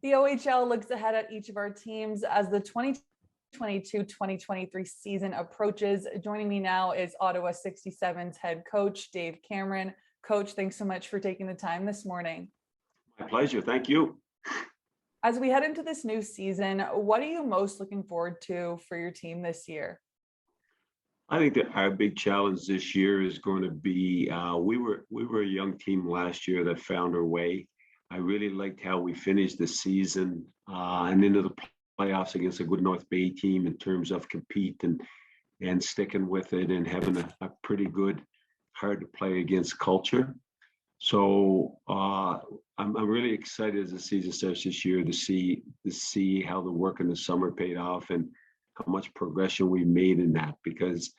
The OHL looks ahead at each of our teams as the 2022-2023 season approaches. Joining me now is Ottawa 67's head coach, Dave Cameron. Coach, thanks so much for taking the time this morning. My pleasure. Thank you. As we head into this new season, what are you most looking forward to for your team this year? I think that our big challenge this year is going to be, we were a young team last year that found our way. I really liked how we finished the season and into the playoffs against a good North Bay team in terms of compete and sticking with it and having a pretty good, hard to play against culture. So I'm really excited as the season starts this year to see how the work in the summer paid off and how much progression we made in that, because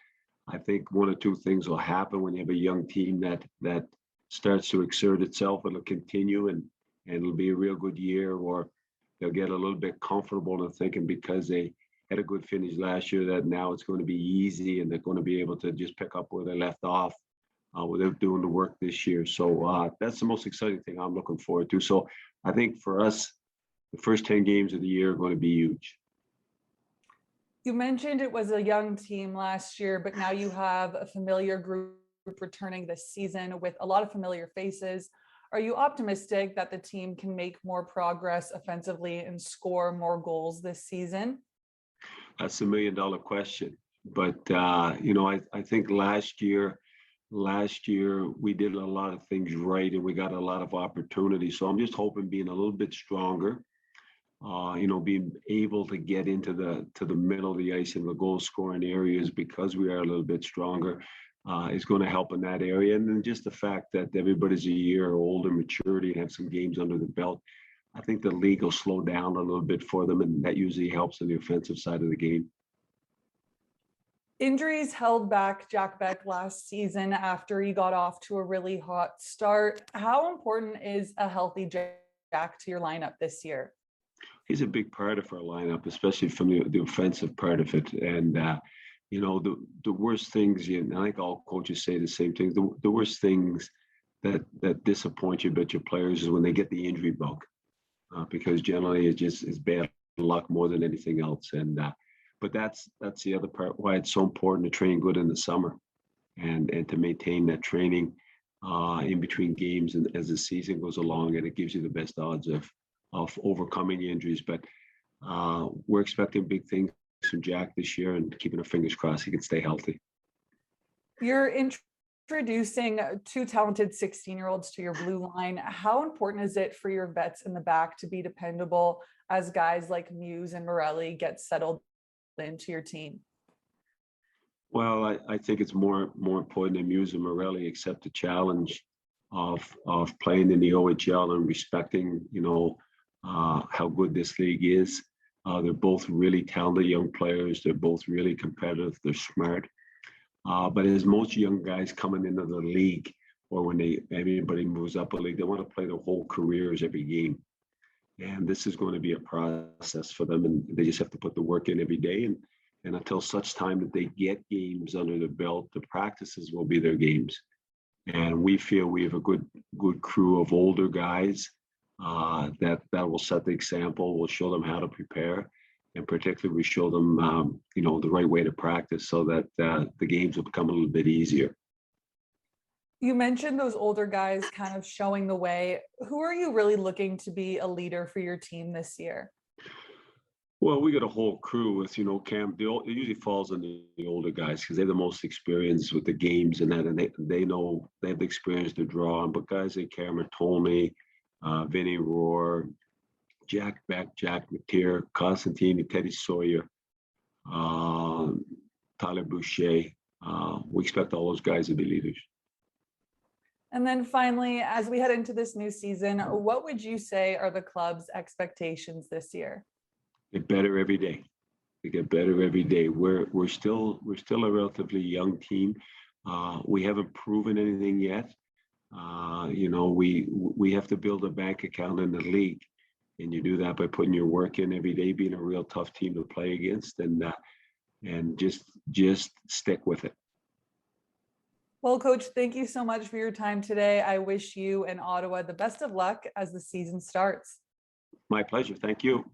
I think one or two things will happen when you have a young team that starts to exert itself. It'll continue and it'll be a real good year, or they'll get a little bit comfortable in thinking because they had a good finish last year that now it's going to be easy and they're going to be able to just pick up where they left off without doing the work this year. So that's the most exciting thing I'm looking forward to. So I think for us, the first 10 games of the year are going to be huge. You mentioned it was a young team last year, but now you have a familiar group returning this season with a lot of familiar faces. Are you optimistic that the team can make more progress offensively and score more goals this season? That's $1 million question. But, I think last year we did a lot of things right and we got a lot of opportunities. So I'm just hoping being a little bit stronger, being able to get into the middle of the ice in the goal scoring areas because we are a little bit stronger is going to help in that area. And then just the fact that everybody's a year older, maturity, and have some games under the belt, I think the league will slow down a little bit for them, and that usually helps on the offensive side of the game. Injuries held back Jack Beck last season after he got off to a really hot start. How important is a healthy Jack to your lineup this year? He's a big part of our lineup, especially from the offensive part of it. And, the worst things, and I think all coaches say the same thing, the worst things that disappoint you about your players is when they get the injury bug, because generally it just is bad luck more than anything else. And but that's the other part why it's so important to train good in the summer and to maintain that training in between games and as the season goes along, and it gives you the best odds of overcoming injuries. But we're expecting big things from Jack this year and keeping our fingers crossed he can stay healthy. You're introducing two talented 16-year-olds to your blue line. How important is it for your vets in the back to be dependable as guys like Muse and Morelli get settled into your team? Well, I think it's more important that Muse and Morelli accept the challenge of playing in the OHL and respecting, how good this league is. They're both really talented young players. They're both really competitive. They're smart. But as most young guys coming into the league, or when anybody moves up a league, they want to play their whole careers every game. And this is going to be a process for them, and they just have to put the work in every day. And until such time that they get games under their belt, the practices will be their games. And we feel we have a good crew of older guys that will set the example. We'll show them how to prepare, and particularly we show them, the right way to practice so that the games will become a little bit easier. You mentioned those older guys kind of showing the way. Who are you really looking to be a leader for your team this year? Well, we got a whole crew with, Cam. It usually falls on the older guys because they're the most experienced with the games and that, and they know they have the experience to draw on. But guys like Cameron Tolney, Vinny Rohr, Jack Beck, Jack McTeer, Constantine, Teddy Sawyer, Tyler Boucher. We expect all those guys to be leaders. And then finally, as we head into this new season, what would you say are the club's expectations this year? Get better every day. We get better every day. We're still a relatively young team. We haven't proven anything yet. We have to build a bank account in the league, and you do that by putting your work in every day, being a real tough team to play against, and just stick with it. Well, Coach, thank you so much for your time today. I wish you and Ottawa the best of luck as the season starts. My pleasure. Thank you.